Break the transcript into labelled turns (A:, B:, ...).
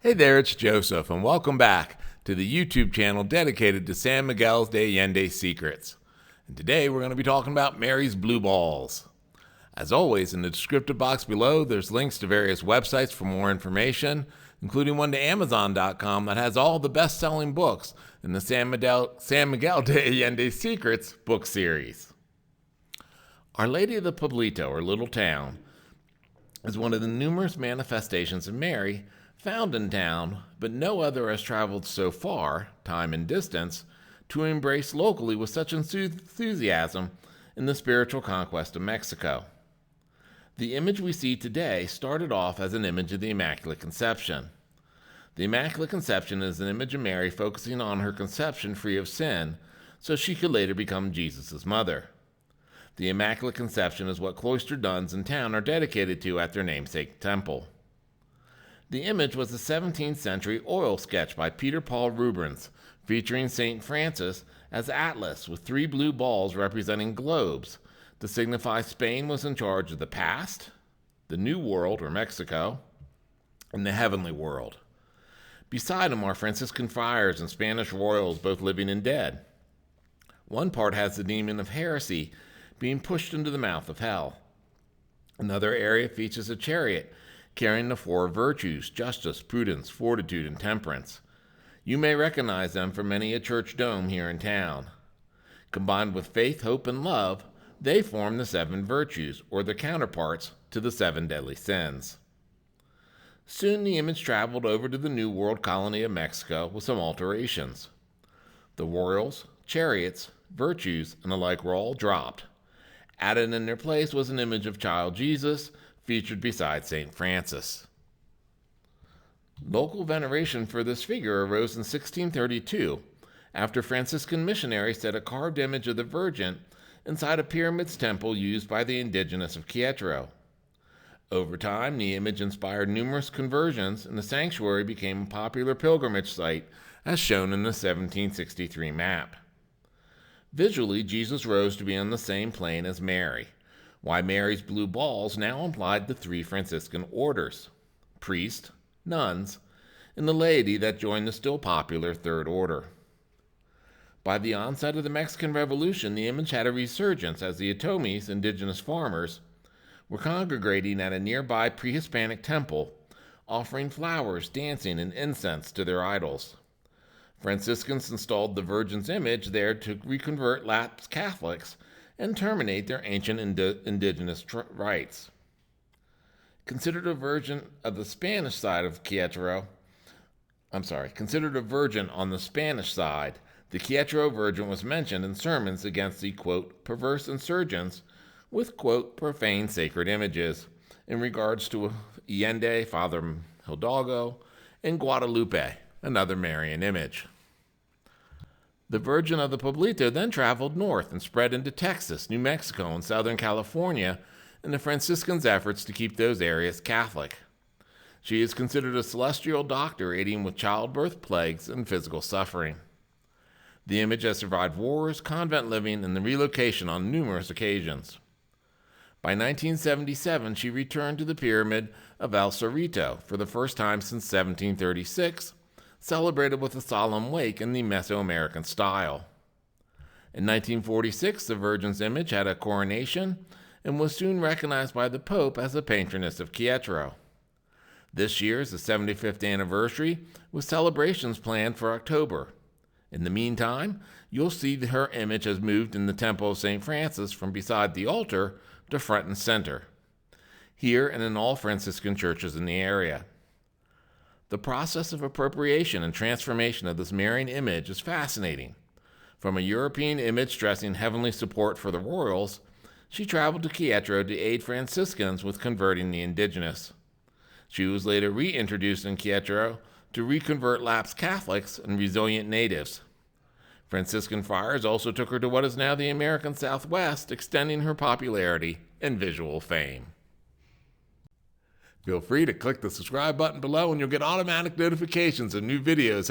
A: Hey there, it's Joseph, and welcome back to the YouTube channel dedicated to San Miguel de Allende secrets. And today we're going to be talking about Mary's blue balls. As always, in the descriptive box below, there's links to various websites for more information, including one to Amazon.com that has all the best-selling books in the San Miguel de Allende Secrets book series. Our Lady of the Pueblito, or Little Town, is one of the numerous manifestations of Mary found in town, but no other has traveled so far, time and distance, to embrace locally with such enthusiasm in the spiritual conquest of Mexico. The image we see today started off as an image of the Immaculate Conception. The Immaculate Conception is an image of Mary focusing on her conception free of sin, so she could later become Jesus' mother. The Immaculate Conception is what cloistered nuns in town are dedicated to at their namesake temple. The image was a 17th century oil sketch by Peter Paul Rubens, featuring St. Francis as Atlas with 3 blue balls representing globes to signify Spain was in charge of the past, the New World, or Mexico, and the heavenly world. Beside him are Franciscan friars and Spanish royals, both living and dead. One part has the demon of heresy being pushed into the mouth of hell. Another area features a chariot carrying the 4 virtues: justice, prudence, fortitude, and temperance. You may recognize them from many a church dome here in town. Combined with faith, hope, and love, they form the 7 virtues, or the counterparts to the 7 deadly sins. Soon the image traveled over to the New World colony of Mexico with some alterations. The royals, chariots, virtues, and the like were all dropped. Added in their place was an image of child Jesus, featured beside St. Francis. Local veneration for this figure arose in 1632, after Franciscan missionaries set a carved image of the Virgin inside a pyramid's temple used by the indigenous of Querétaro. Over time, the image inspired numerous conversions, and the sanctuary became a popular pilgrimage site, as shown in the 1763 map. Visually, Jesus rose to be on the same plane as Mary, while Mary's blue balls now implied the 3 Franciscan orders: priests, nuns, and the laity that joined the still popular Third Order. By the onset of the Mexican Revolution, the image had a resurgence as the Otomis, indigenous farmers, were congregating at a nearby pre-Hispanic temple, offering flowers, dancing, and incense to their idols. Franciscans installed the Virgin's image there to reconvert lapsed Catholics and terminate their ancient indigenous rites. Considered a virgin on the Spanish side, the Querétaro Virgin was mentioned in sermons against the, quote, perverse insurgents with, quote, profane sacred images in regards to Allende, Father Hidalgo, and Guadalupe, another Marian image. The Virgin of the Pueblito then traveled north and spread into Texas, New Mexico, and Southern California in the Franciscans' efforts to keep those areas Catholic. She is considered a celestial doctor aiding with childbirth, plagues, and physical suffering. The image has survived wars, convent living, and the relocation on numerous occasions. By 1977, she returned to the pyramid of El Cerrito for the first time since 1736, celebrated with a solemn wake in the Mesoamerican style. In 1946, the Virgin's image had a coronation and was soon recognized by the Pope as a patroness of Querétaro. This year is the 75th anniversary, with celebrations planned for October. In the meantime, you'll see that her image has moved in the Temple of St. Francis from beside the altar to front and center, here and in all Franciscan churches in the area. The process of appropriation and transformation of this Marian image is fascinating. From a European image stressing heavenly support for the royals, she traveled to Querétaro to aid Franciscans with converting the indigenous. She was later reintroduced in Querétaro to reconvert lapsed Catholics and resilient natives. Franciscan friars also took her to what is now the American Southwest, extending her popularity and visual fame. Feel free to click the subscribe button below and you'll get automatic notifications of new videos